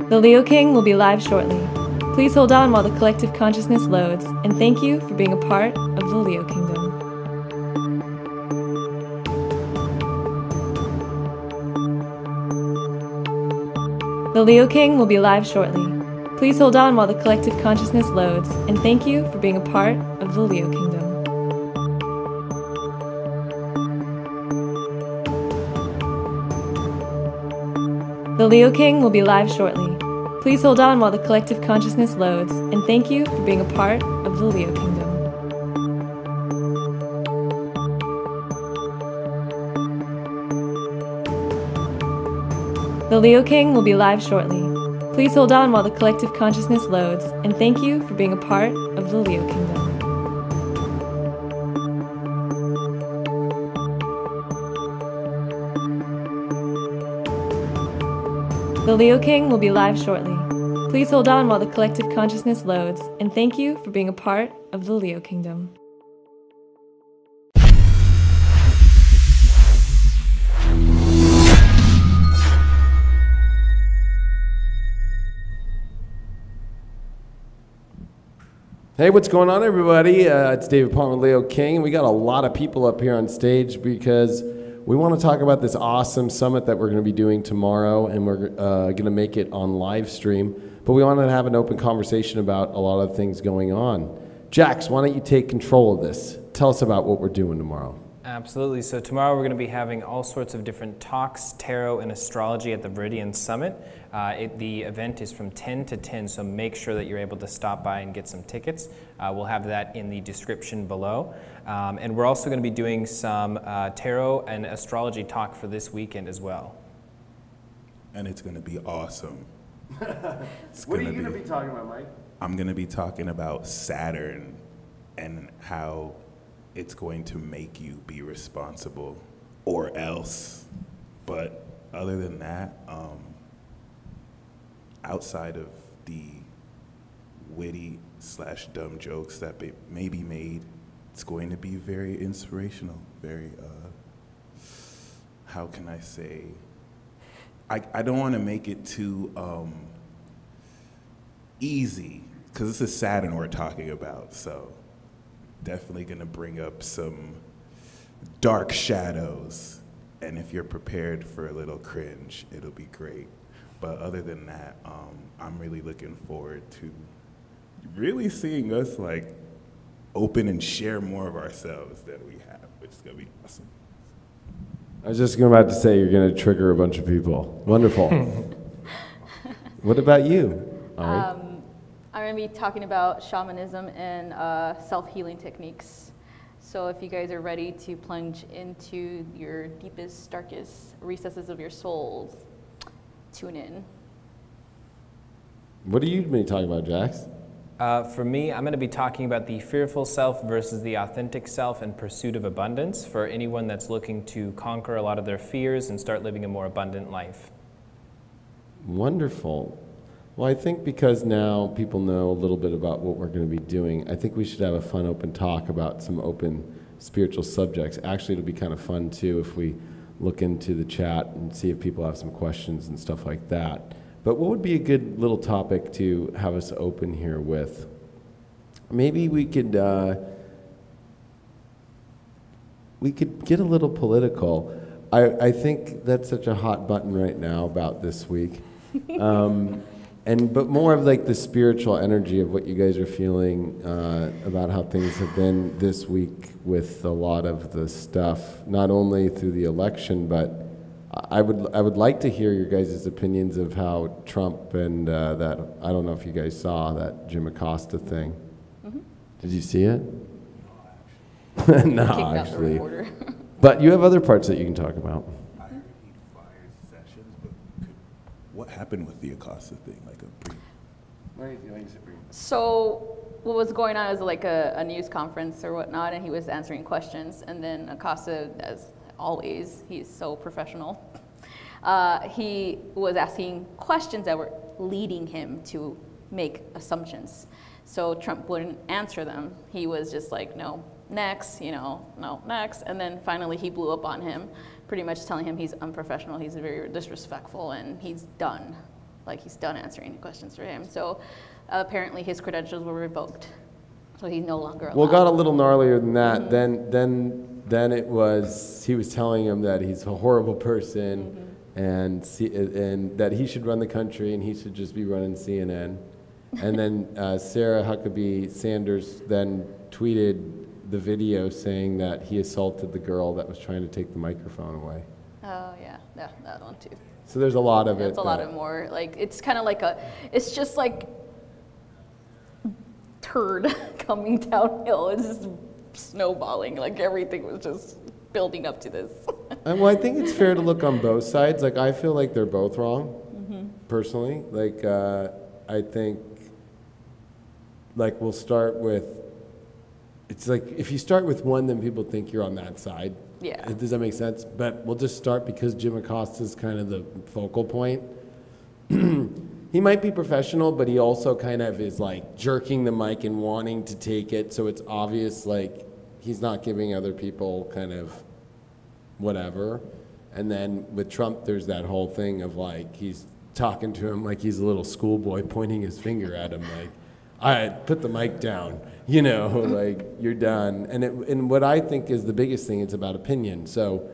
The Leo King will be live shortly. Please hold on while the collective consciousness loads, and thank you for being a part of the Leo Kingdom. The Leo King will be live shortly. Please hold on while the collective consciousness loads, and thank you for being a part of the Leo Kingdom. The Leo King will be live shortly. Please hold on while the collective consciousness loads, and thank you for being a part of the Leo Kingdom. The Leo King will be live shortly. Please hold on while the collective consciousness loads, and thank you for being a part of the Leo Kingdom. The Leo King will be live shortly. Please hold on while the collective consciousness loads, and thank you for being a part of the Leo Kingdom. Hey, what's going on, everybody? It's David Palmer, Leo King. We got a lot of people up here on stage because we want to talk about this awesome summit that we're going to be doing tomorrow, and we're going to make it on live stream. But we wanted to have an open conversation about a lot of things going on. Jax, why don't you take control of this? Tell us about what we're doing tomorrow. Absolutely. So tomorrow we're going to be having all sorts of different talks, tarot, and astrology at the Viridian Summit. The event is from 10 to 10, so make sure that you're able to stop by and get some tickets. We'll have that in the description below. And we're also going to be doing some tarot and astrology talk for this weekend as well. And it's going to be awesome. What are you going to be talking about, Mike? I'm going to be talking about Saturn and how it's going to make you be responsible or else. But other than that, outside of the witty / dumb jokes that may be made, it's going to be very inspirational, very, how can I say, I don't want to make it too easy, because this is Saturn we're talking about, so definitely going to bring up some dark shadows, and if you're prepared for a little cringe, it'll be great. But other than that, I'm really looking forward to really seeing us like open and share more of ourselves than we have, which is going to be awesome. I was just about to say you're going to trigger a bunch of people. Wonderful. What about you? I'm going to be talking about shamanism and self-healing techniques. So if you guys are ready to plunge into your deepest, darkest recesses of your souls, tune in. What are you going to be talking about, Jax? For me, I'm going to be talking about the fearful self versus the authentic self in pursuit of abundance for anyone that's looking to conquer a lot of their fears and start living a more abundant life. Wonderful. Well, I think because now people know a little bit about what we're going to be doing, I think we should have a fun open talk about some open spiritual subjects. Actually, it'll be kind of fun too if we look into the chat and see if people have some questions and stuff like that. But what would be a good little topic to have us open here with? Maybe we could get a little political. I think that's such a hot button right now about this week. But more of like the spiritual energy of what you guys are feeling about how things have been this week with a lot of the stuff, not only through the election, but I would like to hear your guys' opinions of how Trump and that, I don't know if you guys saw that Jim Acosta thing. Mm-hmm. Did you see it? No, actually. But you have other parts that you can talk about. I heard he fired Sessions, but what happened with the Acosta thing? Like So what was going on was like a news conference or whatnot, and he was answering questions, and then Acosta, as always, he's so professional. He was asking questions that were leading him to make assumptions. So Trump wouldn't answer them. He was just like, no, next, no, next. And then finally he blew up on him, pretty much telling him he's unprofessional, he's very disrespectful, and he's done. Like he's done answering questions for him. So apparently his credentials were revoked. So he's no longer allowed. Well, it got a little gnarlier than that. Then it was, he was telling him that he's a horrible person and that he should run the country and he should just be running CNN. And then Sarah Huckabee Sanders then tweeted the video saying that he assaulted the girl that was trying to take the microphone away. Oh yeah, that one too. So there's a lot of it. It's a lot of more, like, it's kind of like it's just like turd coming downhill. It's just snowballing, like everything was just building up to this. Well, I think it's fair to look on both sides. Like, I feel like they're both wrong, personally. Like, I think, like, we'll start with, it's like, if you start with one, then people think you're on that side. Yeah. Does that make sense? But we'll just start because Jim Acosta's kind of the focal point. He might be professional, but he also kind of is like jerking the mic and wanting to take it. So it's obvious, like, he's not giving other people kind of whatever. And then with Trump, there's that whole thing of like, he's talking to him like he's a little schoolboy pointing his finger at him like, all right, put the mic down, you know, like, you're done. And what I think is the biggest thing, it's about opinion. So,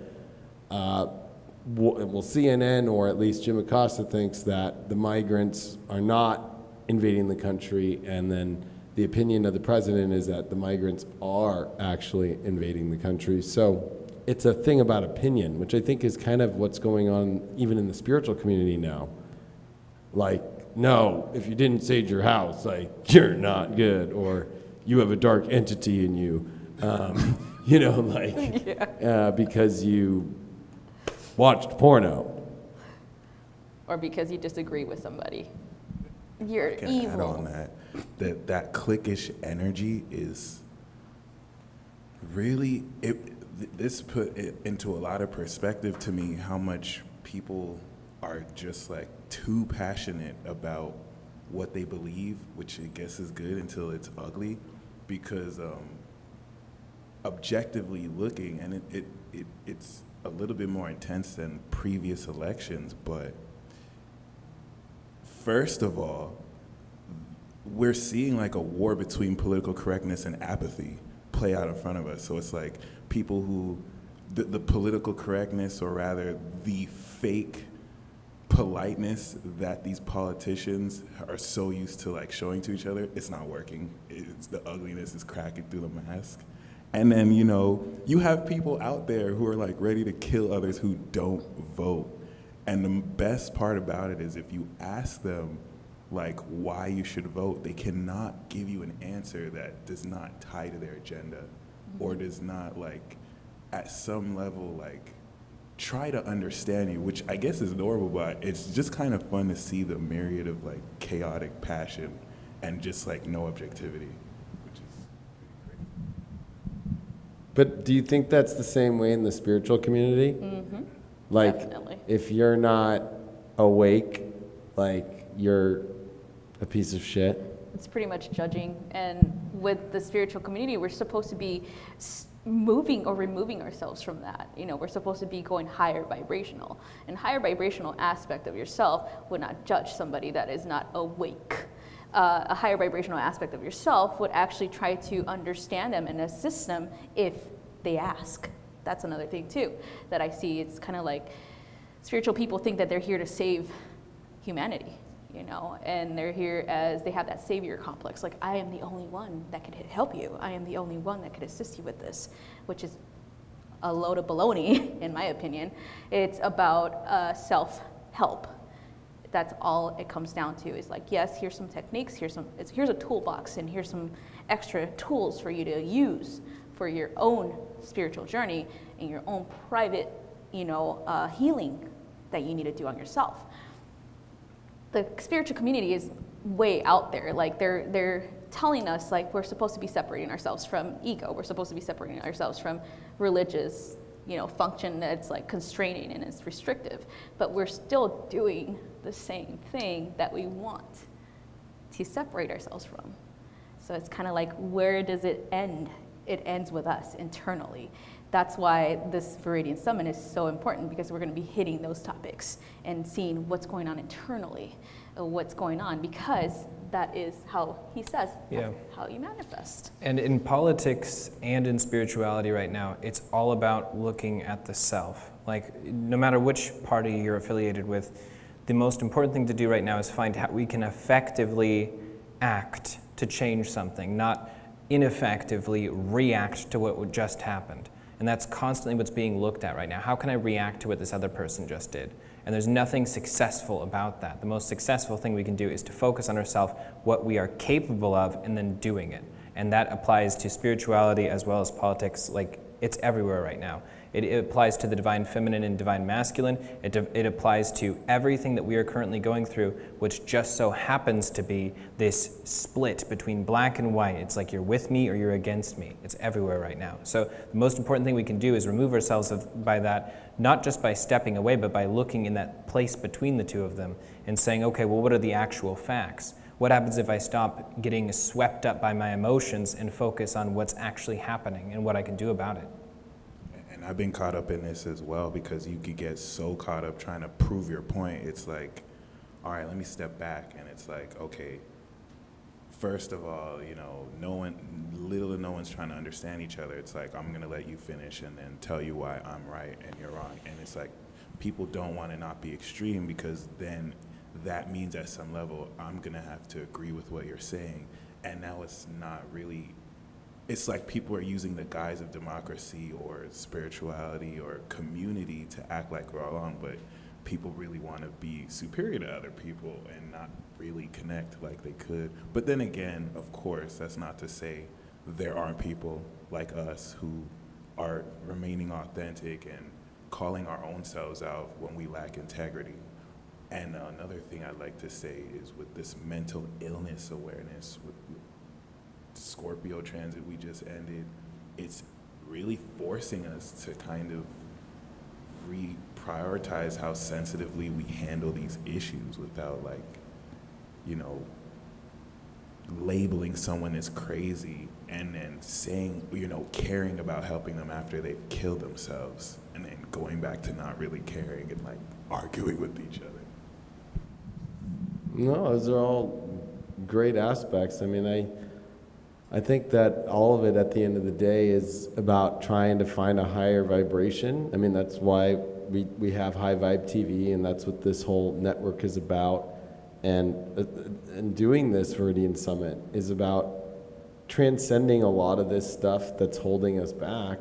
well, CNN, or at least Jim Acosta, thinks that the migrants are not invading the country, and then the opinion of the president is that the migrants are actually invading the country. So it's a thing about opinion, which I think is kind of what's going on even in the spiritual community now. Like, no, if you didn't sage your house, like, you're not good, or you have a dark entity in you, you know, like, because you watched porno. Or because you disagree with somebody. You're I can evil. add on that cliquish energy is really, this put it into a lot of perspective to me, how much people are just like too passionate about what they believe, which I guess is good until it's ugly, because objectively looking, and it's a little bit more intense than previous elections, but first of all, we're seeing like a war between political correctness and apathy play out in front of us. So it's like people who, the political correctness, or rather the fake politeness that these politicians are so used to like showing to each other, it's not working. It's the ugliness is cracking through the mask. And then, you know, you have people out there who are like ready to kill others who don't vote. And the best part about it is if you ask them like why you should vote, they cannot give you an answer that does not tie to their agenda, or does not like at some level like try to understand you, which I guess is normal, but it's just kind of fun to see the myriad of like chaotic passion and just like no objectivity, which is pretty great. But do you think that's the same way in the spiritual community? Like, Definitely. if you're not awake, like, you're a piece of shit? It's pretty much judging. And with the spiritual community, we're supposed to be moving or removing ourselves from that. You know, we're supposed to be going higher vibrational. And higher vibrational aspect of yourself would not judge somebody that is not awake. A higher vibrational aspect of yourself would actually try to understand them and assist them if they ask. That's another thing too that I see. It's kind of like spiritual people think that they're here to save humanity, you know, and they're here as they have that savior complex. Like, I am the only one that could help you. I am the only one that could assist you with this, which is a load of baloney, in my opinion. It's about self-help. That's all it comes down to, is like, yes, here's some techniques, here's a toolbox, and here's some extra tools for you to use for your own spiritual journey and your own private, you know, healing that you need to do on yourself. The spiritual community is way out there. Like, they're telling us like we're supposed to be separating ourselves from ego. We're supposed to be separating ourselves from religious, you know, function that's like constraining and it's restrictive. But we're still doing the same thing that we want to separate ourselves from. So it's kind of like, where does it end? It ends with us internally. That's why this Viridian Summit is so important, because we're going to be hitting those topics and seeing what's going on internally, what's going on, because that is how he says, that's how you manifest. And in politics and in spirituality right now, it's all about looking at the self. Like, no matter which party you're affiliated with, the most important thing to do right now is find how we can effectively act to change something, not ineffectively react to what just happened. And that's constantly what's being looked at right now. How can I react to what this other person just did? And there's nothing successful about that. The most successful thing we can do is to focus on ourselves, what we are capable of, and then doing it. And that applies to spirituality as well as politics. Like, it's everywhere right now. It applies to the divine feminine and divine masculine. It applies to everything that we are currently going through, which just so happens to be this split between black and white. It's like you're with me or you're against me. It's everywhere right now. So the most important thing we can do is remove ourselves by that, not just by stepping away, but by looking in that place between the two of them and saying, okay, well, what are the actual facts? What happens if I stop getting swept up by my emotions and focus on what's actually happening and what I can do about it? And I've been caught up in this as well, because you could get so caught up trying to prove your point. It's like, all right, let me step back. And it's like, okay, first of all, you know, little to no one's trying to understand each other. It's like, I'm going to let you finish and then tell you why I'm right and you're wrong. And it's like, people don't want to not be extreme, because then that means at some level, I'm going to have to agree with what you're saying. And now it's not really, it's like people are using the guise of democracy or spirituality or community to act like we're all on, but people really want to be superior to other people and not really connect like they could. But then again, of course, that's not to say there aren't people like us who are remaining authentic and calling our own selves out when we lack integrity. And another thing I'd like to say is, with this mental illness awareness, with Scorpio transit we just ended, it's really forcing us to kind of reprioritize how sensitively we handle these issues without, like, you know, labeling someone as crazy and then saying, you know, caring about helping them after they've killed themselves, and then going back to not really caring and like arguing with each other. No, those are all great aspects. I mean, I think that all of it at the end of the day is about trying to find a higher vibration. I mean, that's why we have High Vibe TV, and that's what this whole network is about. And doing this Viridian Summit is about transcending a lot of this stuff that's holding us back.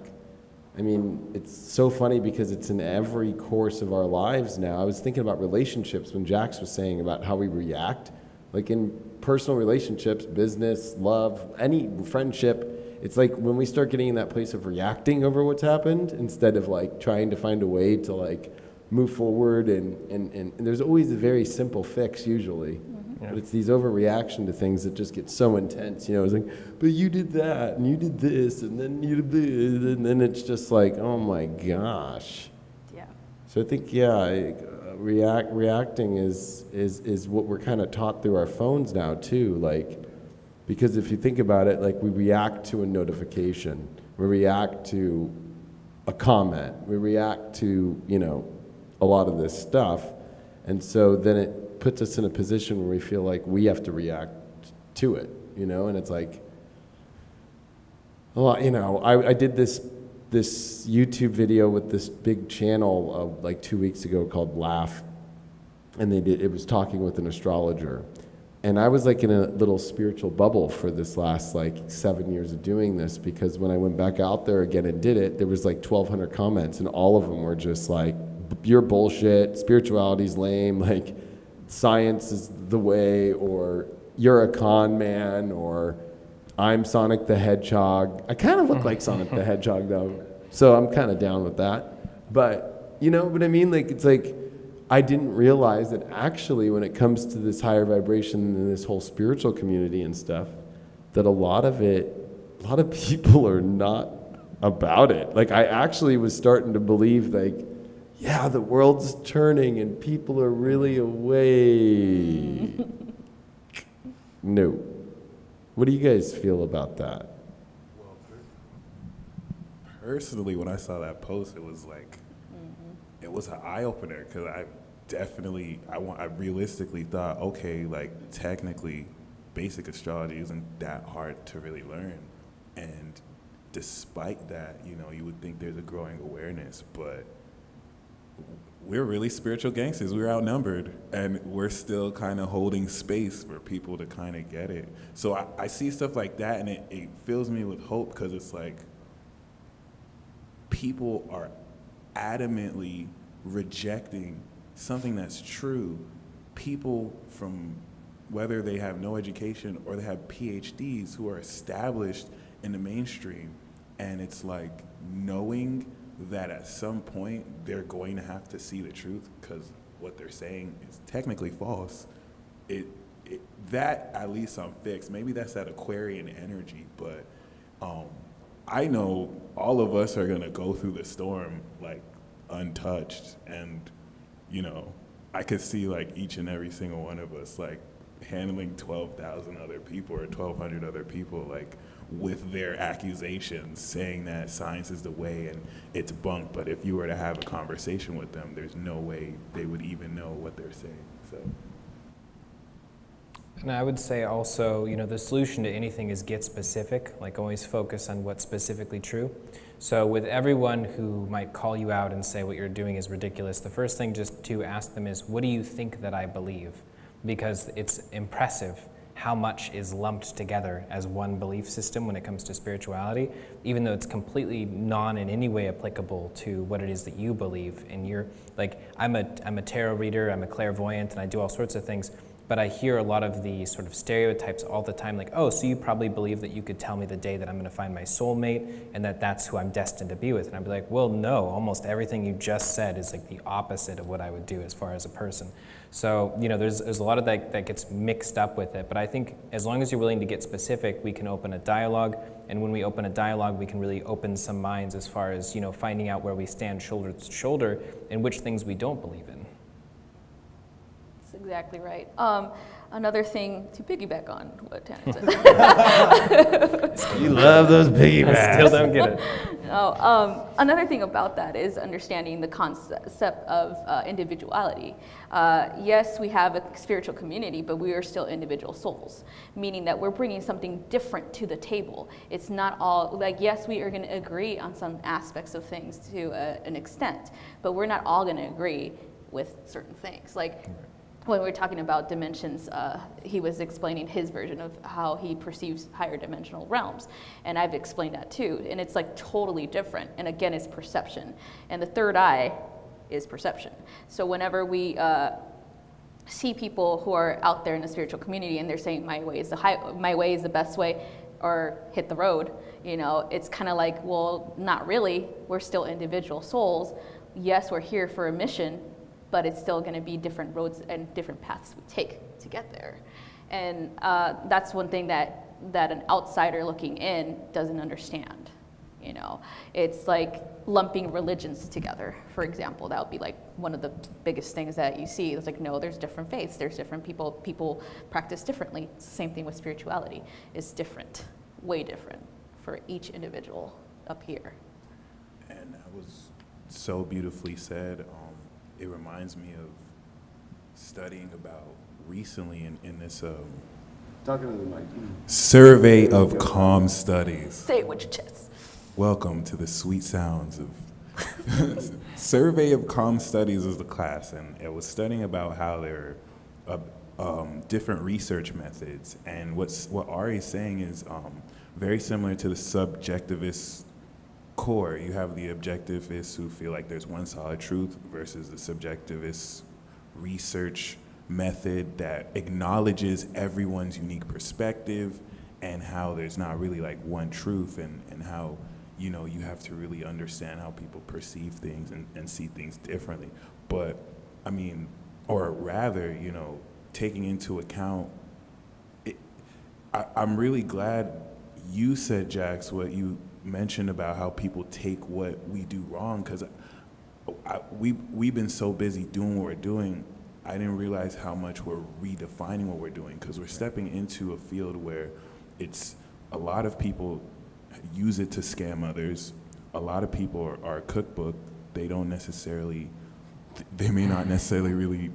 I mean, it's so funny because it's in every course of our lives now. I was thinking about relationships when Jax was saying about how we react. Like in personal relationships, business, love, any friendship, it's like when we start getting in that place of reacting over what's happened instead of like trying to find a way to like move forward, and there's always a very simple fix usually. Yeah. But it's these overreaction to things that just get so intense, you know. It's like, but you did that, and you did this, and then you did this, and then it's just like, oh my gosh. Yeah. So I think, yeah, reacting is what we're kind of taught through our phones now too, like, because if you think about it, like we react to a notification, we react to a comment, we react to, you know, a lot of this stuff, and so then it puts us in a position where we feel like we have to react to it, you know, and it's like, a lot, you know, I did this YouTube video with this big channel like 2 weeks ago called Laugh, and it was talking with an astrologer, and I was like in a little spiritual bubble for this last like 7 years of doing this, because when I went back out there again and did it, there was like 1,200 comments, and all of them were just like, you're bullshit, spirituality's lame, like science is the way, or you're a con man, or I'm Sonic the Hedgehog. I kind of look like Sonic the Hedgehog though, so I'm kind of down with that. But, you know what I mean? Like, it's like, I didn't realize that actually when it comes to this higher vibration and this whole spiritual community and stuff, that a lot of people are not about it. Like, I actually was starting to believe, like, yeah, the world's turning and people are really away. No. What do you guys feel about that? Well, personally, when I saw that post, it was like, it was an eye-opener, because I realistically thought, okay, like, technically, basic astrology isn't that hard to really learn. And despite that, you know, you would think there's a growing awareness, but we're really spiritual gangsters. We're outnumbered, and we're still kind of holding space for people to kind of get it. So I see stuff like that, and it fills me with hope, because it's like people are adamantly rejecting something that's true. People from, whether they have no education or they have PhDs, who are established in the mainstream, and it's like knowing that at some point they're going to have to see the truth, because what they're saying is technically false. That, at least I'm fixed. Maybe that's that Aquarian energy, but I know all of us are gonna go through the storm like untouched, and you know, I could see like each and every single one of us like handling 12,000 other people or 1,200 other people, like with their accusations, saying that science is the way and it's bunk. But if you were to have a conversation with them, there's no way they would even know what they're saying. So. And I would say also, you know, the solution to anything is get specific, like always focus on what's specifically true. So with everyone who might call you out and say what you're doing is ridiculous, the first thing just to ask them is, what do you think that I believe? Because it's impressive how much is lumped together as one belief system when it comes to spirituality, even though it's completely non in any way applicable to what it is that you believe. And you're like, I'm a tarot reader, I'm a clairvoyant, and I do all sorts of things. But I hear a lot of the sort of stereotypes all the time, like, oh, so you probably believe that you could tell me the day that I'm going to find my soulmate and that that's who I'm destined to be with. And I'd be like, well, no, almost everything you just said is like the opposite of what I would do as far as a person. So, you know, there's a lot of that gets mixed up with it. But I think as long as you're willing to get specific, we can open a dialogue. And when we open a dialogue, we can really open some minds as far as, you know, finding out where we stand shoulder to shoulder and which things we don't believe in. Exactly right. Another thing to piggyback on what Tanner said. You love those piggybacks. Still don't get it. No, another thing about that is understanding the concept of individuality. Yes, we have a spiritual community, but we are still individual souls, meaning that we're bringing something different to the table. It's not all, like, yes, we are going to agree on some aspects of things to an extent, but we're not all going to agree with certain things. Like, when we were talking about dimensions, he was explaining his version of how he perceives higher dimensional realms. And I've explained that too. And it's like totally different. And again, it's perception. And the third eye is perception. So whenever we see people who are out there in the spiritual community and they're saying my way is the best way, or hit the road, you know, it's kind of like, well, not really. We're still individual souls. Yes, we're here for a mission, but it's still going to be different roads and different paths we take to get there. And that's one thing that an outsider looking in doesn't understand. You know, it's like lumping religions together, for example. That would be like one of the biggest things that you see. It's like, no, there's different faiths, there's different people practice differently. It's the same thing with spirituality. It's different, way different for each individual up here. And that was so beautifully said. It reminds me of studying about recently in this Talking to the mic. survey of calm studies. Say it with your chest. Welcome to the sweet sounds of survey of calm studies is the class, and it was studying about how there are different research methods, and what Ari is saying is very similar to the subjectivist core. You have the objectivists who feel like there's one solid truth versus the subjectivist research method that acknowledges everyone's unique perspective and how there's not really like one truth, and how, you know, you have to really understand how people perceive things and see things differently. But I mean, or rather, you know, taking into account, I'm really glad you said, Jax, what you mentioned about how people take what we do wrong, because we've been so busy doing what we're doing, I didn't realize how much we're redefining what we're doing, because we're stepping into a field where it's a lot of people use it to scam others, a lot of people are cookbook. They don't necessarily, they may not necessarily really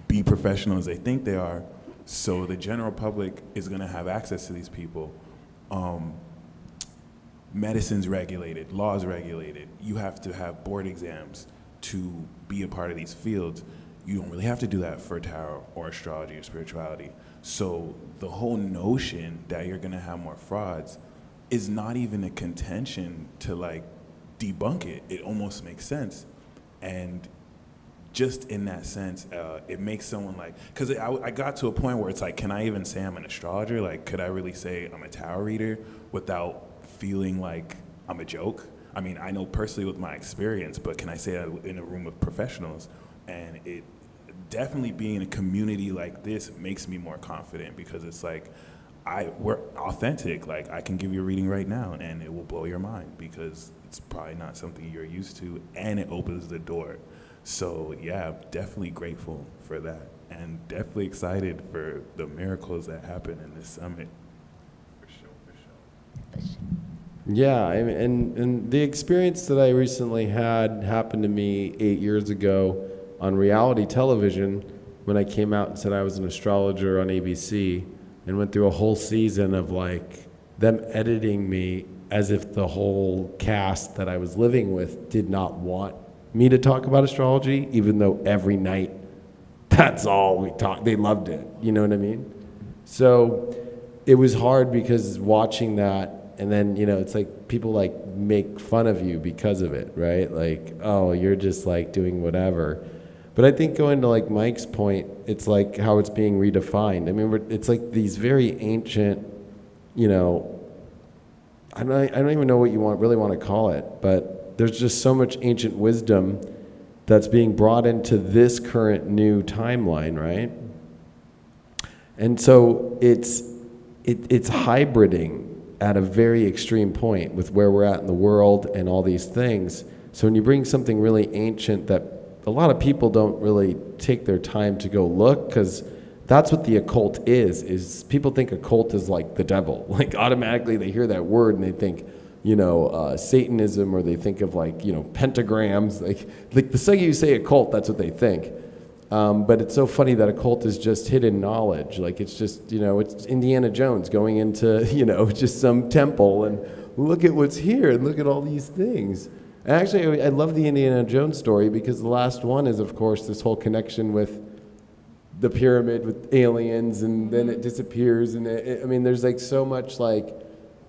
be professional as they think they are. So the general public is going to have access to these people. Medicine's regulated, law's regulated. You have to have board exams to be a part of these fields. You don't really have to do that for tarot or astrology or spirituality. So the whole notion that you're gonna have more frauds is not even a contention to like debunk it. It almost makes sense. And just in that sense, it makes someone like, because I got to a point where it's like, can I even say I'm an astrologer? Like, could I really say I'm a tarot reader without feeling like I'm a joke? I mean, I know personally with my experience, but can I say that in a room of professionals? And it definitely being in a community like this makes me more confident, because it's like, we're authentic. Like, I can give you a reading right now and it will blow your mind, because it's probably not something you're used to, and it opens the door. So yeah, definitely grateful for that, and definitely excited for the miracles that happen in this summit. For sure. Yeah, and the experience that I recently had happened to me 8 years ago on reality television, when I came out and said I was an astrologer on ABC, and went through a whole season of like them editing me as if the whole cast that I was living with did not want me to talk about astrology, even though every night that's all we talked. They loved it, you know what I mean? So it was hard, because watching that, and then, you know, it's like people like make fun of you because of it, right? Like, oh, you're just like doing whatever. But I think going to like Mike's point, it's like how it's being redefined. I mean, it's like these very ancient, you know, I don't even know what you really want to call it, but there's just so much ancient wisdom that's being brought into this current new timeline, right? And so it's hybriding at a very extreme point with where we're at in the world and all these things. So when you bring something really ancient that a lot of people don't really take their time to go look, because that's what the occult is people think occult is like the devil. Like automatically they hear that word and they think, you know, Satanism, or they think of like, you know, pentagrams. Like the second you say occult, that's what they think. But it's so funny that occult is just hidden knowledge. Like it's just, you know, it's Indiana Jones going into, you know, just some temple and look at what's here and look at all these things. And actually, I love the Indiana Jones story, because the last one is, of course, this whole connection with the pyramid with aliens, and then it disappears. And I mean, there's like so much like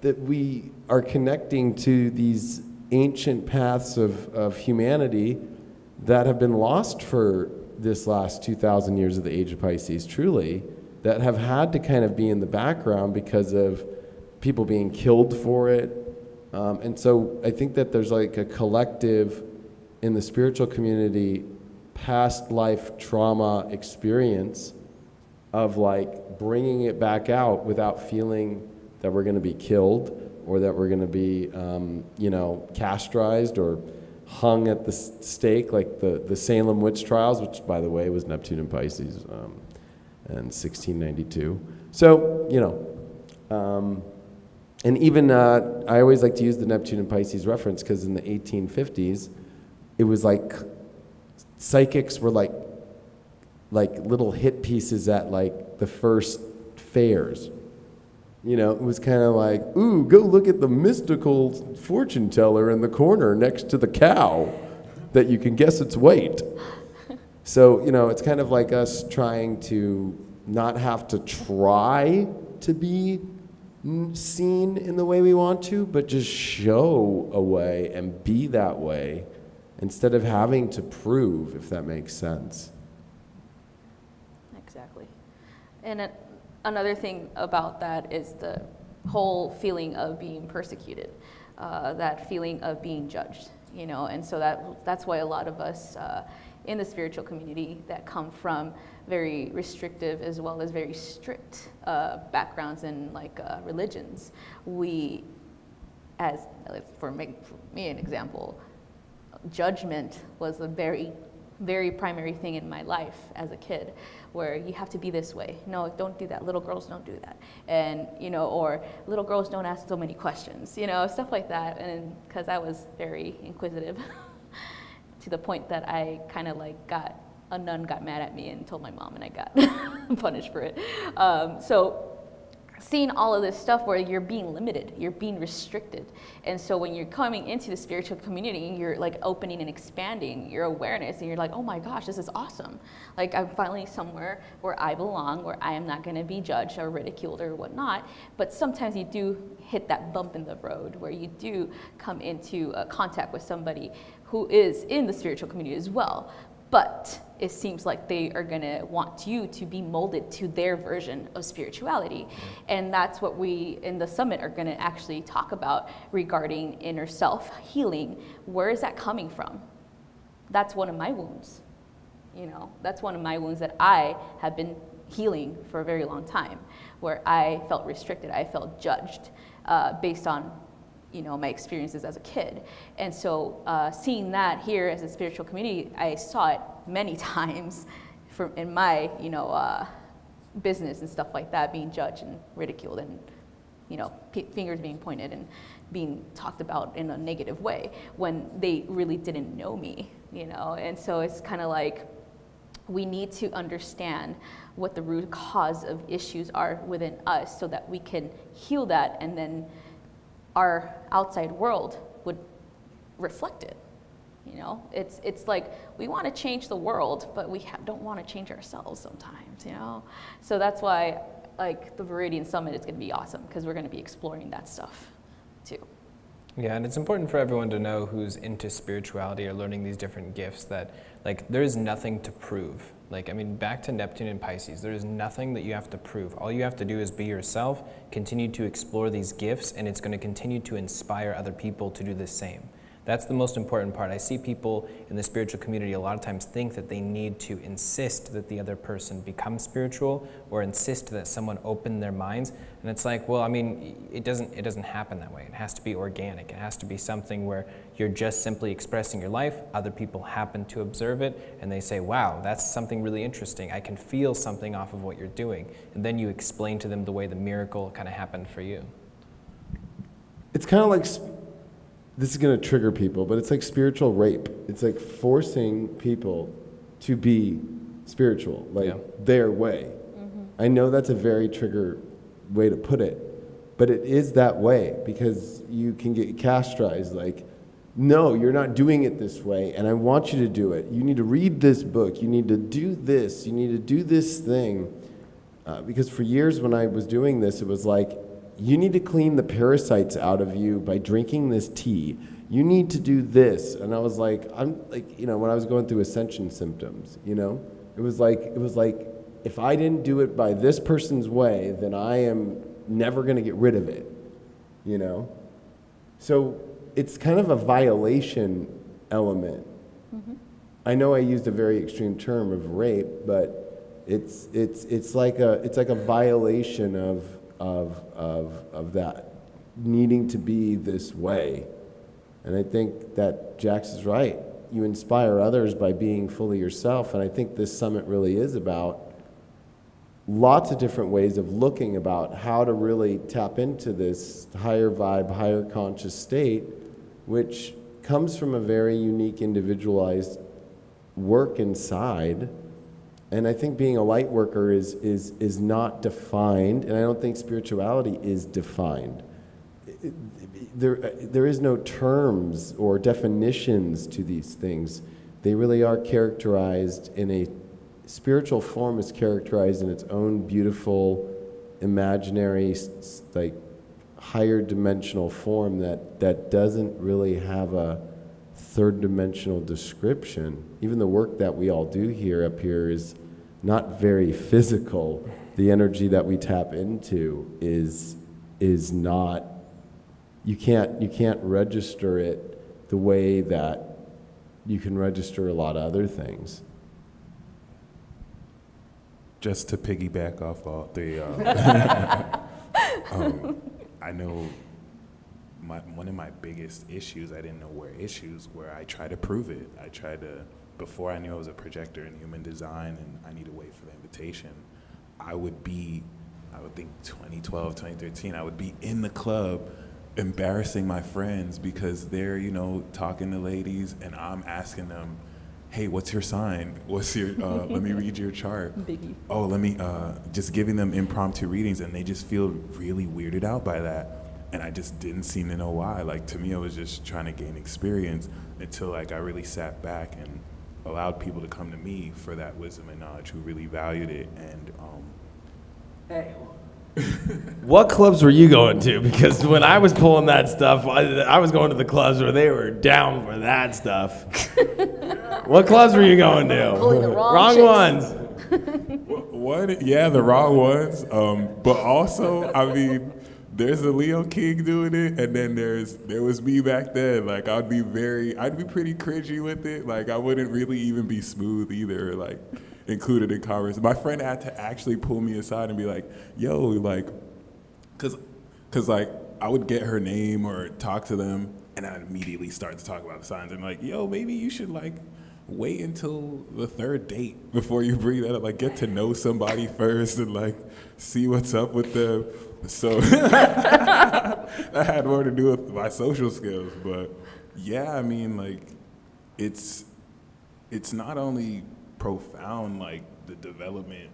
that we are connecting to these ancient paths of humanity that have been lost for this last 2,000 years of the age of Pisces, truly, that have had to kind of be in the background because of people being killed for it. And so I think that there's like a collective in the spiritual community past life trauma experience of like bringing it back out without feeling that we're going to be killed, or that we're going to be, you know, castrized or hung at the stake, like the Salem witch trials, which, by the way, was Neptune and Pisces in 1692. So, you know, and even I always like to use the Neptune and Pisces reference, because in the 1850s, it was like psychics were like little hit pieces at like the first fairs. You know, it was kind of like, ooh, go look at the mystical fortune teller in the corner next to the cow that you can guess its weight. So, you know, it's kind of like us trying to not have to try to be seen in the way we want to, but just show a way and be that way instead of having to prove, if that makes sense. Exactly. And another thing about that is the whole feeling of being persecuted, that feeling of being judged, you know, and so that's why a lot of us in the spiritual community that come from very restrictive as well as very strict backgrounds in like religions, we, for me an example, judgment was a very very primary thing in my life as a kid, where you have to be this way. No, don't do that. Little girls don't do that. And, you know, or little girls don't ask so many questions, you know, stuff like that. And because I was very inquisitive to the point that I kind of like a nun got mad at me and told my mom, and I got punished for it. So seeing all of this stuff where you're being limited, you're being restricted. And so when you're coming into the spiritual community, you're like opening and expanding your awareness, and you're like, oh my gosh, this is awesome. Like, I'm finally somewhere where I belong, where I am not gonna be judged or ridiculed or whatnot. But sometimes you do hit that bump in the road where you do come into contact with somebody who is in the spiritual community as well. But it seems like they are gonna want you to be molded to their version of spirituality. And that's what we in the summit are gonna actually talk about regarding inner self healing. Where is that coming from? That's one of my wounds. You know, that's one of my wounds that I have been healing for a very long time, where I felt restricted, I felt judged based on, you know, my experiences as a kid. And so seeing that here as a spiritual community, I saw it many times in my, you know, business and stuff like that, being judged and ridiculed and, you know, fingers being pointed and being talked about in a negative way when they really didn't know me, you know. And so it's kind of like, we need to understand what the root cause of issues are within us so that we can heal that, and then our outside world would reflect it. You know, it's like we want to change the world, but we don't want to change ourselves sometimes, you know? So that's why, like, the Viridian Summit is going to be awesome, because we're going to be exploring that stuff too. Yeah, and it's important for everyone to know who's into spirituality or learning these different gifts that, like, there is nothing to prove. Like, I mean, back to Neptune and Pisces, there is nothing that you have to prove. All you have to do is be yourself, continue to explore these gifts, and it's going to continue to inspire other people to do the same. That's the most important part. I see people in the spiritual community a lot of times think that they need to insist that the other person become spiritual, or insist that someone open their minds. And it's like, well, I mean, it doesn't happen that way. It has to be organic. It has to be something where you're just simply expressing your life. Other people happen to observe it, and they say, wow, that's something really interesting. I can feel something off of what you're doing. And then you explain to them the way the miracle kind of happened for you. It's kind of like, this is going to trigger people, but it's like spiritual rape. It's like forcing people to be spiritual, like their way. I know that's a very trigger way to put it, but it is that way, because you can get castrated, like, no, you're not doing it this way, and I want you to do it. You need to read this book. You need to do this. You need to do this thing. Because for years when I was doing this, it was like, you need to clean the parasites out of you by drinking this tea. You need to do this. And I was like, you know, when I was going through ascension symptoms, you know, it was like, if I didn't do it by this person's way, then I am never going to get rid of it, you know? So it's kind of a violation element. I know I used a very extreme term of rape, but it's like a violation of that needing to be this way. And I think that Jax is right. You inspire others by being fully yourself, and I think this summit really is about lots of different ways of looking about how to really tap into this higher vibe, higher conscious state, which comes from a very unique, individualized work inside. And I think being a light worker is not defined, and I don't think spirituality is defined. There is no terms or definitions to these things. They really are characterized in a spiritual form, is characterized in its own beautiful, imaginary, like higher dimensional form that doesn't really have a third dimensional description. Even the work that we all do here up here is not very physical. The energy that we tap into is not, you can't register it the way that you can register a lot of other things. Just to piggyback off all the, I know one of my biggest issues, I didn't know where issues, where I tried to prove it. I tried to, before I knew I was a projector in human design and I need to wait for the invitation, I would think 2012, 2013, I would be in the club embarrassing my friends because they're, you know, talking to ladies and I'm asking them, hey, what's your sign? What's your, let me read your chart. Biggie. Oh, let me, just giving them impromptu readings, and they just feel really weirded out by that. And I just didn't seem to know why. Like, to me, I was just trying to gain experience until, like, I really sat back and allowed people to come to me for that wisdom and knowledge who really valued it. And, Hey. What clubs were you going to? Because when I was pulling that stuff, I was going to the clubs where they were down for that stuff. What clubs were you going to? Pulling the wrong ones. What? Yeah, the wrong ones. But also, I mean, there's a Leo King doing it, and then there was me back then. Like, I'd be pretty cringy with it. Like, I wouldn't really even be smooth either. Like, included in conversation. My friend had to actually pull me aside and be like, yo, like, cause like I would get her name or talk to them and I'd immediately start to talk about the signs and like, yo, maybe you should like wait until the third date before you bring that up. Like, get to know somebody first and like see what's up with them. So that had more to do with my social skills. But yeah, I mean, like, it's not only profound, like the development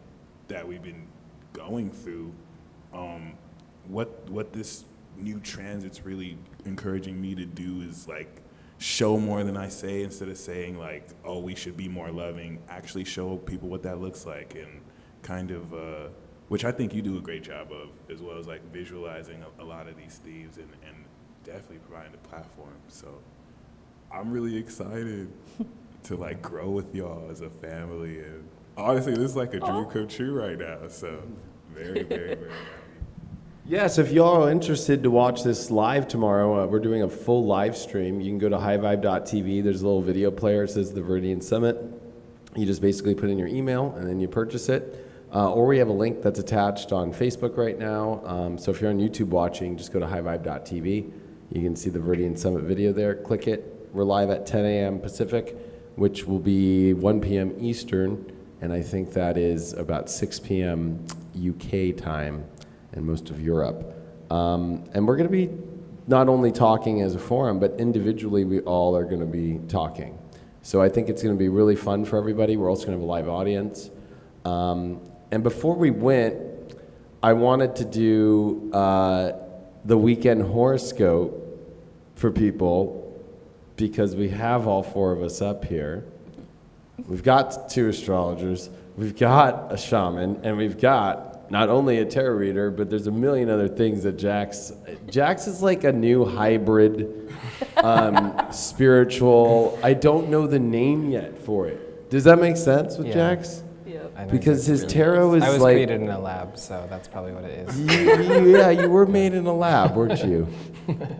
that we've been going through. What this new transit's really encouraging me to do is like show more than I say, instead of saying like, oh, we should be more loving, actually show people what that looks like, and kind of, which I think you do a great job of, as well as like visualizing a lot of these themes and definitely providing the platform. So I'm really excited to like grow with y'all as a family, and honestly, this is like a dream come true right now. So very, very, very happy. Yeah, so if y'all are interested to watch this live tomorrow, we're doing a full live stream. You can go to highvibe.tv. There's a little video player. It says the Viridian Summit. You just basically put in your email and then you purchase it. Or we have a link that's attached on Facebook right now. So if you're on YouTube watching, just go to highvibe.tv. You can see the Viridian Summit video there. Click it. We're live at 10 a.m. Pacific, which will be 1 p.m. Eastern, and I think that is about 6 p.m. UK time and most of Europe. And we're going to be not only talking as a forum, but individually we all are going to be talking. So I think it's going to be really fun for everybody. We're also going to have a live audience. And before we went, I wanted to do the weekend horoscope for people, because we have all four of us up here. We've got 2 astrologers, we've got a shaman, and we've got not only a tarot reader, but there's a million other things that Jax is like a new hybrid spiritual. I don't know the name yet for it. Does that make sense with Jax? Because his tarot is like... I was created in a lab, so that's probably what it is. Yeah, you were made in a lab, weren't you?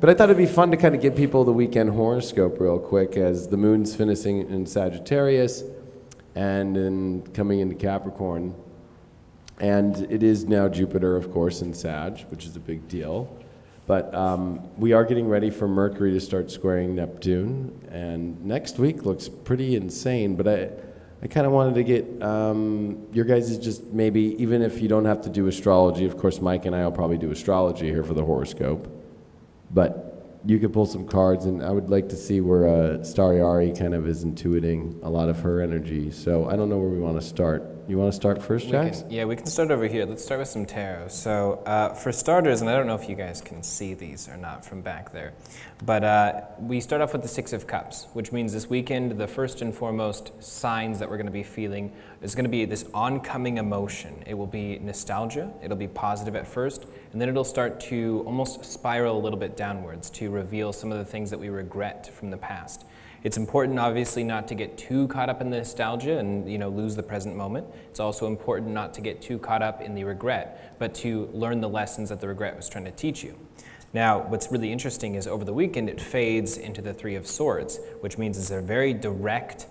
But I thought it'd be fun to kind of give people the weekend horoscope real quick, as the moon's finishing in Sagittarius and coming into Capricorn. And it is now Jupiter, of course, in Sag, which is a big deal. But we are getting ready for Mercury to start squaring Neptune. And next week looks pretty insane, but I kind of wanted to get your guys' just maybe, even if you don't have to do astrology, of course Mike and I will probably do astrology here for the horoscope, but you could pull some cards, and I would like to see where StariAri kind of is intuiting a lot of her energy. So I don't know where we want to start. You want to start first, Jax? We can start over here. Let's start with some tarot. So for starters, and I don't know if you guys can see these or not from back there, but we start off with the 6 of Cups, which means this weekend, the first and foremost signs that we're going to be feeling is going to be this oncoming emotion. It will be nostalgia. It'll be positive at first, and then it'll start to almost spiral a little bit downwards to reveal some of the things that we regret from the past. It's important, obviously, not to get too caught up in the nostalgia and lose the present moment. It's also important not to get too caught up in the regret, but to learn the lessons that the regret was trying to teach you. Now, what's really interesting is over the weekend it fades into the 3 of Swords, which means it's a very direct,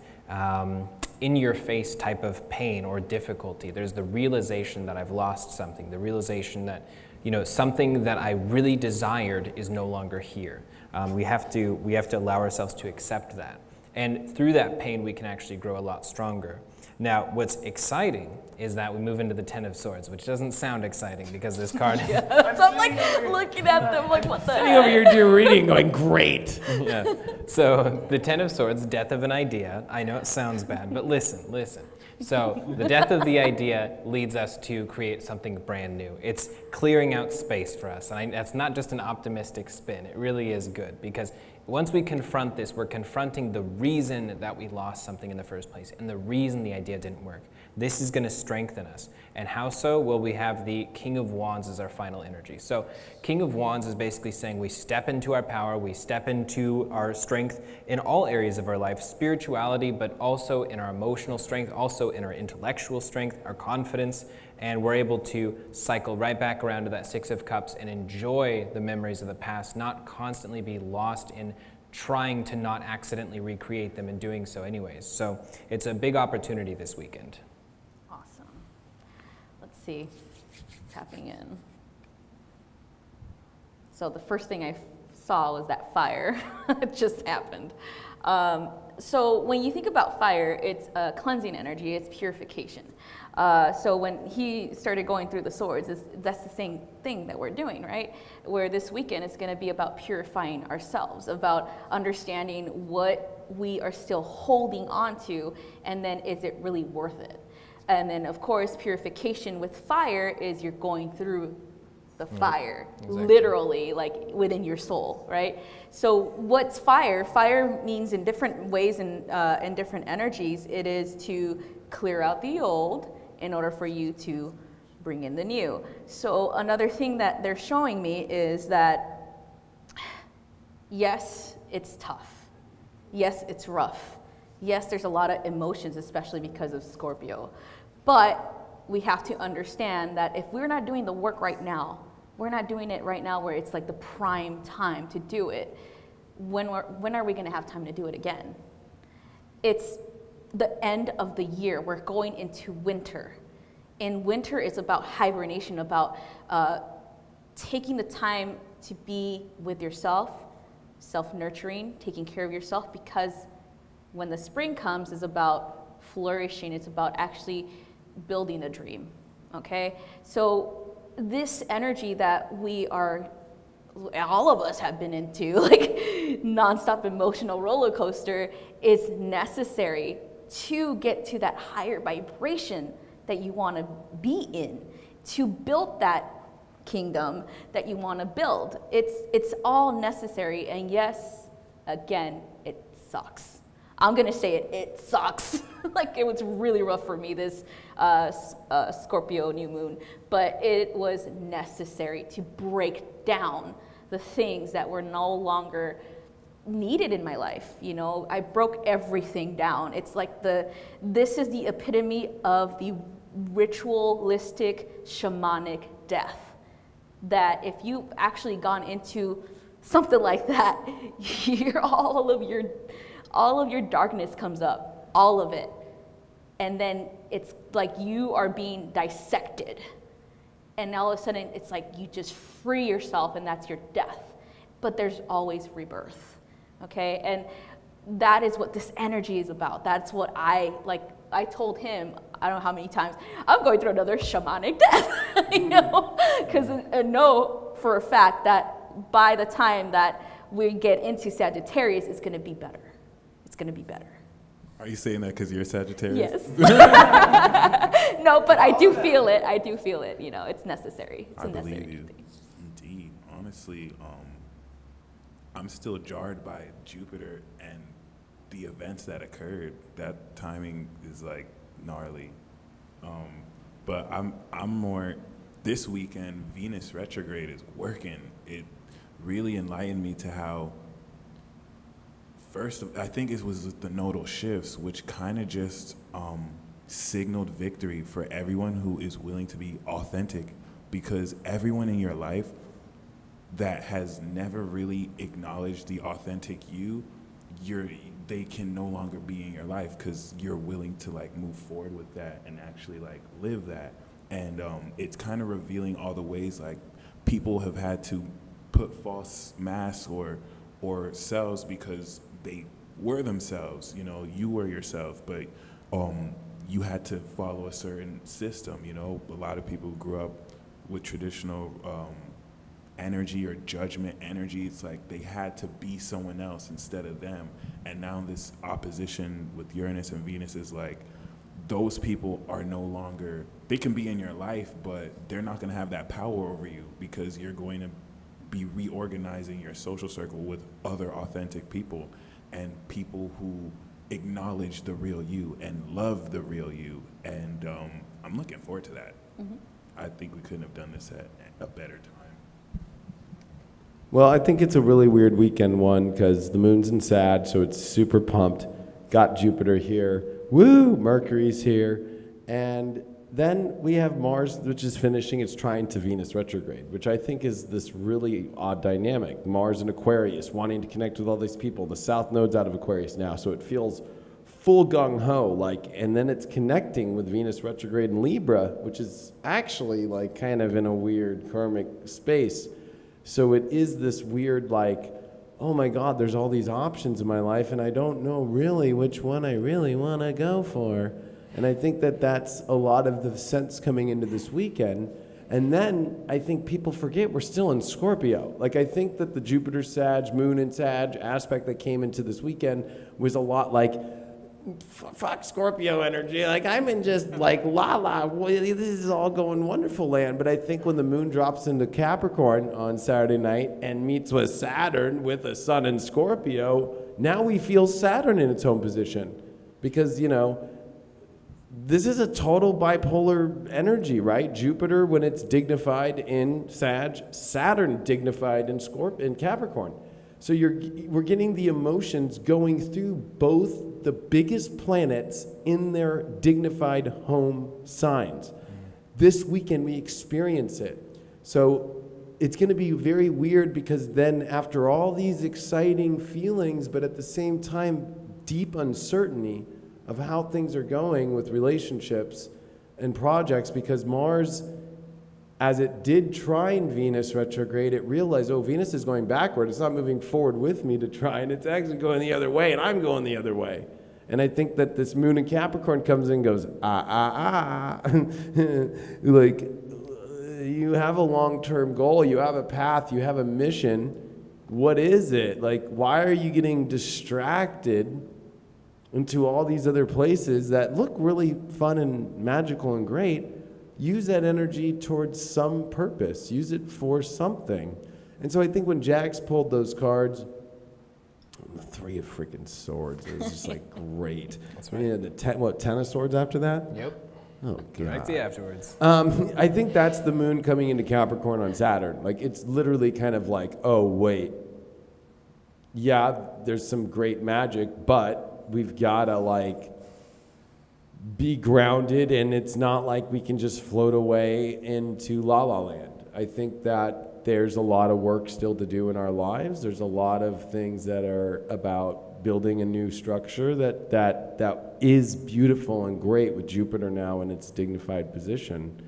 in-your-face type of pain or difficulty. There's the realization that I've lost something, the realization that you know, something that I really desired is no longer here. We have to allow ourselves to accept that. And through that pain, we can actually grow a lot stronger. Now, what's exciting is that we move into the Ten of Swords, which doesn't sound exciting because this card... Yeah, so I'm like looking at them like, what the Sitting heck? over here to reading going, great. Yeah. So the Ten of Swords, death of an idea. I know it sounds bad, but listen, listen. So the death of the idea leads us to create something brand new. It's clearing out space for us. And that's not just an optimistic spin. It really is good, because once we confront this, we're confronting the reason that we lost something in the first place and the reason the idea didn't work. This is going to strengthen us. And how so? Well, we have the King of Wands as our final energy. So King of Wands is basically saying we step into our power, we step into our strength in all areas of our life, spirituality, but also in our emotional strength, also in our intellectual strength, our confidence, and we're able to cycle right back around to that Six of Cups and enjoy the memories of the past, not constantly be lost in trying to not accidentally recreate them and doing so anyways. So it's a big opportunity this weekend. Awesome. Let's see. Tapping in. So the first thing I saw was that fire. It just happened. So when you think about fire, it's a cleansing energy, it's purification. So when he started going through the swords, that's the same thing that we're doing, right? Where this weekend it's going to be about purifying ourselves, about understanding what we are still holding on to, and then is it really worth it? And then, of course, purification with fire is you're going through the fire, exactly. Literally, like within your soul, right? So what's fire? Fire means in different ways and in different energies, it is to clear out the old in order for you to bring in the new. So another thing that they're showing me is that, yes, it's tough. Yes, it's rough. Yes, there's a lot of emotions, especially because of Scorpio. But we have to understand that if we're not doing the work right now, we're not doing it right now where it's like the prime time to do it, when are we gonna have time to do it again? It's the end of the year. We're going into winter. And winter is about hibernation, about taking the time to be with yourself, self-nurturing, taking care of yourself, because when the spring comes, it's about flourishing. It's about actually building a dream, okay? So this energy that we are, all of us have been into, like nonstop emotional roller coaster, is necessary to get to that higher vibration that you want to be in, to build that kingdom that you want to build. It's all necessary, and yes, again, it sucks. I'm gonna say it sucks. Like it was really rough for me this Scorpio new moon, but it was necessary to break down the things that were no longer needed in my life. You know, I broke everything down. It's like this is the epitome of the ritualistic shamanic death. That if you've actually gone into something like that, all of your darkness comes up, all of it. And then it's like you are being dissected. And all of a sudden it's like you just free yourself, and that's your death. But there's always rebirth, okay? And that is what this energy is about. That's what I told him, I don't know how many times, I'm going through another shamanic death, you know? Because I know for a fact that by the time that we get into Sagittarius, it's gonna be better. It's gonna be better. Are you saying that because you're Sagittarius? Yes. No, but I do feel it. I do feel it. You know, it's necessary. It's a necessary believe you. thing. Indeed. Honestly, I'm still jarred by Jupiter and the events that occurred. That timing is like gnarly. But I'm more, this weekend, Venus Retrograde is working. It really enlightened me to how, first, I think it was the nodal shifts, which kind of just signaled victory for everyone who is willing to be authentic, because everyone in your life that has never really acknowledged the authentic you, they can no longer be in your life because you're willing to like move forward with that and actually like live that. And it's kind of revealing all the ways like people have had to put false masks or selves because they were themselves. You know, you were yourself, but you had to follow a certain system. You know, a lot of people grew up with traditional energy or judgment energy. It's like they had to be someone else instead of them. And now this opposition with Uranus and Venus is like, those people are no longer, they can be in your life, but they're not going to have that power over you because you're going to be reorganizing your social circle with other authentic people and people who acknowledge the real you and love the real you. And I'm looking forward to that. Mm-hmm. I think we couldn't have done this at a better time. Well, I think it's a really weird weekend one because the moon's in Sag, so it's super pumped. Got Jupiter here. Woo! Mercury's here. And then we have Mars, which is finishing its trine to Venus retrograde, which I think is this really odd dynamic. Mars in Aquarius, wanting to connect with all these people. The South Node's out of Aquarius now, so it feels full gung-ho, like, and then it's connecting with Venus retrograde in Libra, which is actually like kind of in a weird karmic space. So it is this weird, like, oh my God, there's all these options in my life, and I don't know really which one I really want to go for. And I think that that's a lot of the sense coming into this weekend. And then I think people forget we're still in Scorpio. Like, I think that the Jupiter Sag, Moon and Sag aspect that came into this weekend was a lot like, fuck Scorpio energy. Like, I'm in just like this is all going wonderful land. But I think when the moon drops into Capricorn on Saturday night and meets with Saturn with a sun in Scorpio, now we feel Saturn in its home position. Because, you know, this is a total bipolar energy, right? Jupiter, when it's dignified in Sag, Saturn dignified in Capricorn. So we're getting the emotions going through both the biggest planets in their dignified home signs. This weekend we experience it. So it's going to be very weird because then after all these exciting feelings, but at the same time deep uncertainty of how things are going with relationships and projects, because Mars, as it did trine Venus retrograde, it realized, oh, Venus is going backward. It's not moving forward with me to trine. It's actually going the other way, and I'm going the other way. And I think that this moon in Capricorn comes in and goes, like, you have a long-term goal, you have a path, you have a mission. What is it? Like, why are you getting distracted into all these other places that look really fun and magical and great? Use that energy towards some purpose. Use it for something. And so I think when Jax pulled those cards, the Three of freaking Swords, it was just like great. That's right. Yeah, the Ten of Swords after that? Yep. Oh, God. Directly afterwards. I think that's the moon coming into Capricorn on Saturn. Like, it's literally kind of like, oh, wait. Yeah, there's some great magic, but we've got to, like, be grounded, and it's not like we can just float away into La La Land. I think that there's a lot of work still to do in our lives. There's a lot of things that are about building a new structure that is beautiful and great with Jupiter now in its dignified position.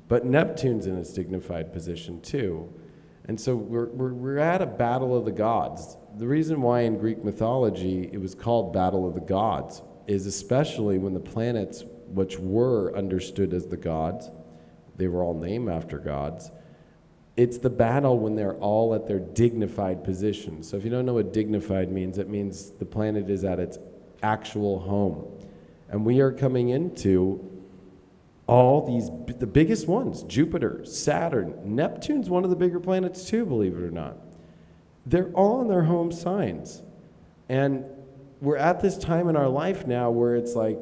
But Neptune's in its dignified position too. And so we're at a battle of the gods. The reason why in Greek mythology it was called Battle of the Gods is especially when the planets, which were understood as the gods, they were all named after gods, it's the battle when they're all at their dignified position. So if you don't know what dignified means, it means the planet is at its actual home. And we are coming into all these, the biggest ones, Jupiter, Saturn, Neptune's one of the bigger planets too, believe it or not. They're all in their home signs. And we're at this time in our life now where it's like,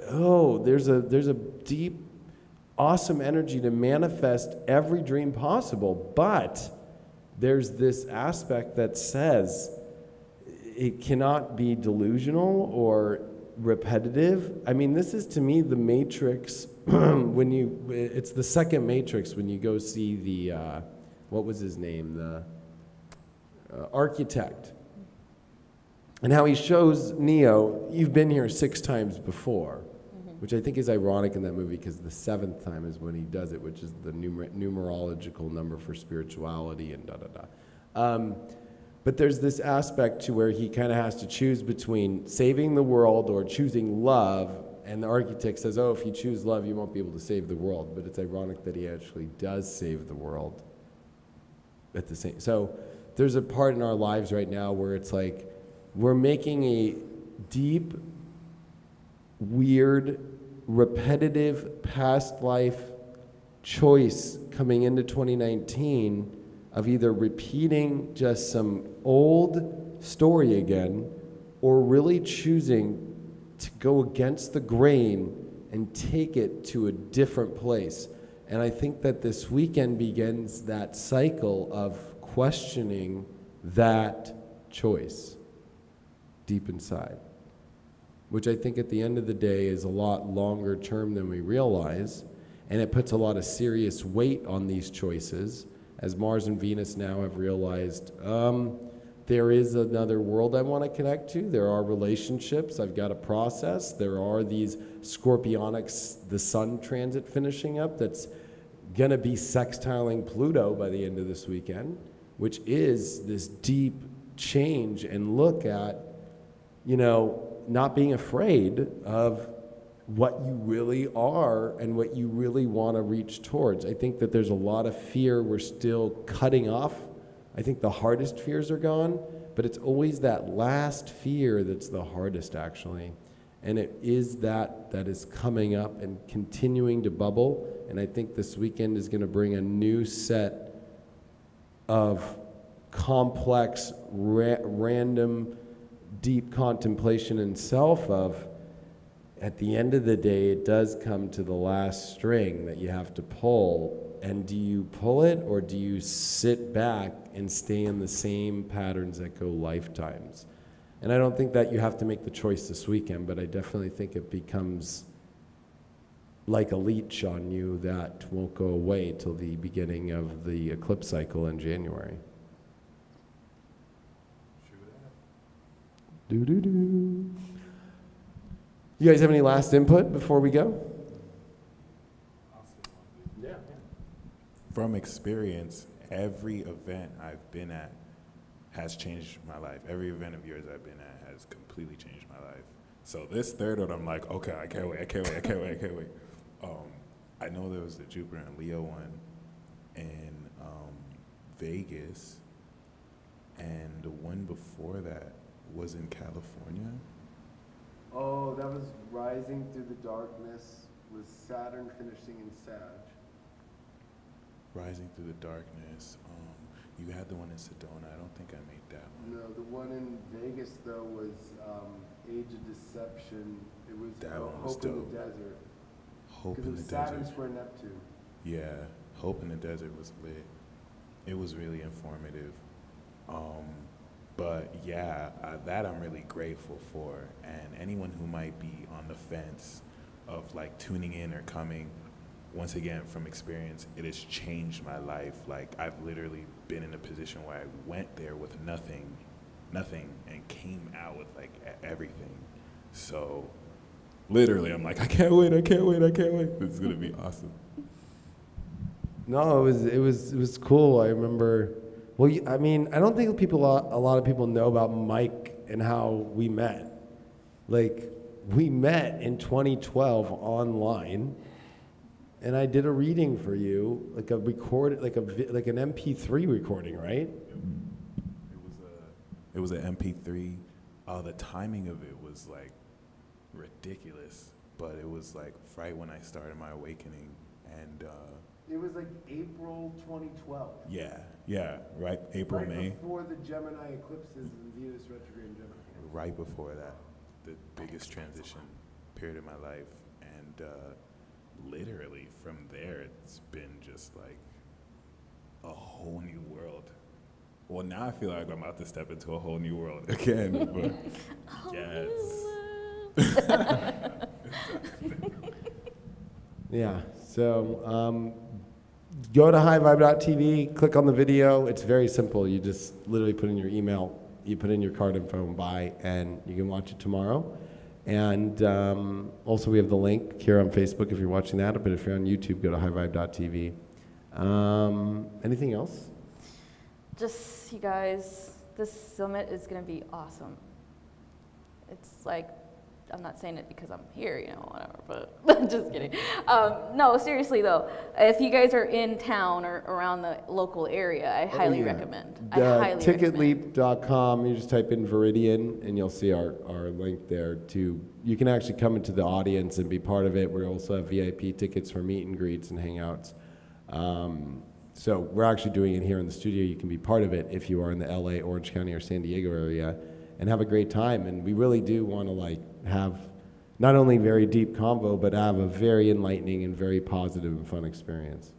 oh, there's a deep, awesome energy to manifest every dream possible, but there's this aspect that says it cannot be delusional or repetitive. I mean, this is to me the Matrix. It's the second Matrix when you go see the, what was his name, the architect. And how he shows Neo, you've been here 6 times before. Mm-hmm. which I think is ironic in that movie because the 7th time is when he does it, which is the numerological number for spirituality and da-da-da. But there's this aspect to where he kind of has to choose between saving the world or choosing love, and the architect says, oh, if you choose love, you won't be able to save the world. But it's ironic that he actually does save the world at the same. So there's a part in our lives right now where it's like we're making a deep, weird, repetitive past life choice coming into 2019 of either repeating just some old story again or really choosing to go against the grain and take it to a different place. And I think that this weekend begins that cycle of questioning that choice deep inside, which I think at the end of the day is a lot longer term than we realize, and it puts a lot of serious weight on these choices, as Mars and Venus now have realized, there is another world I want to connect to, there are relationships I've got to process, there are these Scorpionics, the Sun transit finishing up that's going to be sextiling Pluto by the end of this weekend, which is this deep change and look at, you know, not being afraid of what you really are and what you really want to reach towards. I think that there's a lot of fear we're still cutting off. I think the hardest fears are gone, but it's always that last fear that's the hardest, actually. And it is that is coming up and continuing to bubble. And I think this weekend is going to bring a new set of complex, random, deep contemplation in self of, at the end of the day, it does come to the last string that you have to pull. And do you pull it, or do you sit back and stay in the same patterns that go lifetimes? And I don't think that you have to make the choice this weekend, but I definitely think it becomes like a leech on you that won't go away till the beginning of the eclipse cycle in January. Do-do-do. You guys have any last input before we go? Yeah. From experience, every event I've been at has changed my life. Every event of yours I've been at has completely changed my life. So this third one, I'm like, okay, I can't wait. I know there was the Jupiter and Leo one in Vegas, and the one before that was in California. Oh, that was Rising Through the Darkness with Saturn finishing in Sag. Rising Through the Darkness. You had the one in Sedona. I don't think I made that one. No, the one in Vegas, though, was Age of Deception. It was That one was Hope in dope. the Desert. Hope in Because it the was Saturn Desert. square Neptune. Yeah, Hope in the Desert was lit. It was really informative. But yeah, that I'm really grateful for. And anyone who might be on the fence of like tuning in or coming, once again, from experience, it has changed my life. Like, I've literally been in a position where I went there with nothing, and came out with like everything. So literally, I'm like, I can't wait. This is gonna be awesome. No, it was cool. I remember. Well, I mean, I don't think a lot of people know about Mike and how we met. Like, we met in 2012 online, and I did a reading for you, like an MP3 recording, right? It was an MP3. The timing of it was like ridiculous, but it was like right when I started my awakening, and It was like April 2012. yeah, right, April, May. Before the Gemini eclipses and Venus Retrograde in Gemini. Right before that, the biggest transition period of my life, and literally from there, it's been just like a whole new world. Well, now I feel like I'm about to step into a whole new world again, but yes. Yeah, so go to highvibe.tv, click on the video. It's very simple. You just literally put in your email, you put in your card info and buy, and you can watch it tomorrow. And also, we have the link here on Facebook if you're watching that, but if you're on YouTube, go to highvibe.tv. Anything else? Just, you guys, this summit is going to be awesome. It's like, I'm not saying it because I'm here, you know, whatever, but just kidding. No, seriously though, if you guys are in town or around the local area, I highly recommend. I highly recommend. Ticketleap.com, you just type in Viridian and you'll see our link there too. You can actually come into the audience and be part of it. We also have VIP tickets for meet and greets and hangouts. So we're actually doing it here in the studio. You can be part of it if you are in the LA, Orange County, or San Diego area, and have a great time. And we really do want to like have not only very deep convo, but have a very enlightening and very positive and fun experience.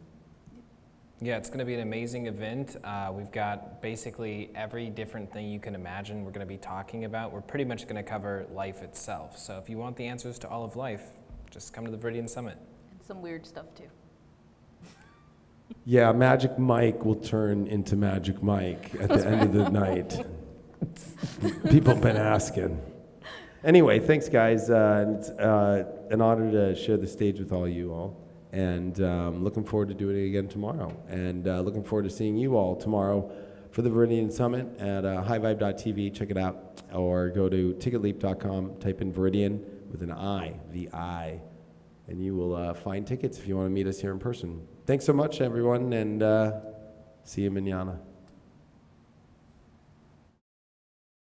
Yeah, it's going to be an amazing event. We've got basically every different thing you can imagine we're going to be talking about. We're pretty much going to cover life itself. So if you want the answers to all of life, just come to the Viridian Summit. And some weird stuff too. Yeah, Magic Mike will turn into Magic Mike at the end of the night. People have been asking. Anyway, thanks, guys. It's an honor to share the stage with all you all. And looking forward to doing it again tomorrow. And looking forward to seeing you all tomorrow for the Viridian Summit at highvibe.tv. Check it out. Or go to ticketleap.com, type in Viridian with an I, the I. And you will find tickets if you want to meet us here in person. Thanks so much, everyone, and see you manana.